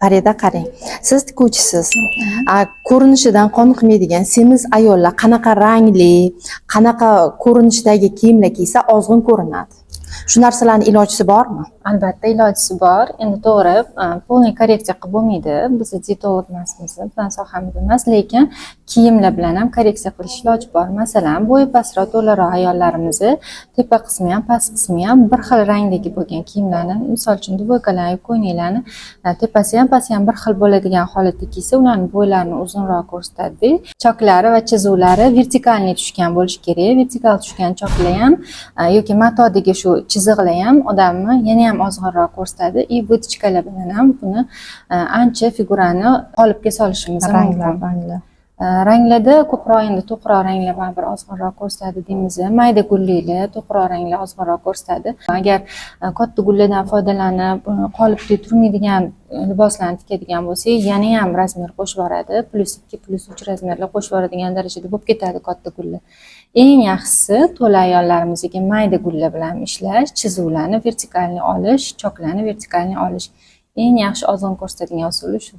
Farida qarang, siz tikuvchisiz. Ko'rinishidan qoniqmaydigan semiz ayollar qanaqa rangli, qanaqa ko'rinishdagi kiyimlar kiysa ozg'in ko'rinadi. Shu narsalarning ilojisi bormi? Albatta ilojisi bor. Endi to'g'ri, polniy korreksiya qilib bo'lmaydi. Biz dietolog emasmiz, bilan sohamiz emas, lekin kiyimlar bilan ham korreksiya qilish iloji bor. Masalan, bo'yi pastroq to'laroq ayollarimizni tepa qismi ham, past qismi ham bir xil rangdagi bo'lgan kiyimlarni, misol uchun dubeykalarni, ko'ylaklarni tepasi ham, pasti ham bir xil bo'ladigan holatda kiysa, ularning bo'ylarini uzunroq ko'rsatadi. Choklari va chizuvlari vertikalniy tushgan bo'lishi kerak. Vertikal tushgan choklar ham yoki matodagi shu chiziqlar ham odamni yana ham ozg'inroq ko'rsatadi. И vыточкаlar bilan ham buni ancha figurani qolipga solishimiz mumkin. Ranglarda ko'proq endi to'qroq ranglar baribir ozg'inroq ko'rsatadi deymiz. Mayda gulliklar, to'qroq ranglar ozg'inroq ko'rsatadi. Agar katta gullardan foydalanib, qolipda turmaydigan liboslarni tikadigan bo'lsak, yana ham razmer qo'shib yuboradi. +2, +3 razmerlar qo'shib yuboradigan darajada bo'lib ketadi katta gullar. Eng yaxshisi to'la ayollarimizga mayda gullar bilan ishlash, chizuvlarni vertikalni olish, choklarni vertikalni olish. Eng yaxshi ozg'in ko'rsatadigan usuli shu.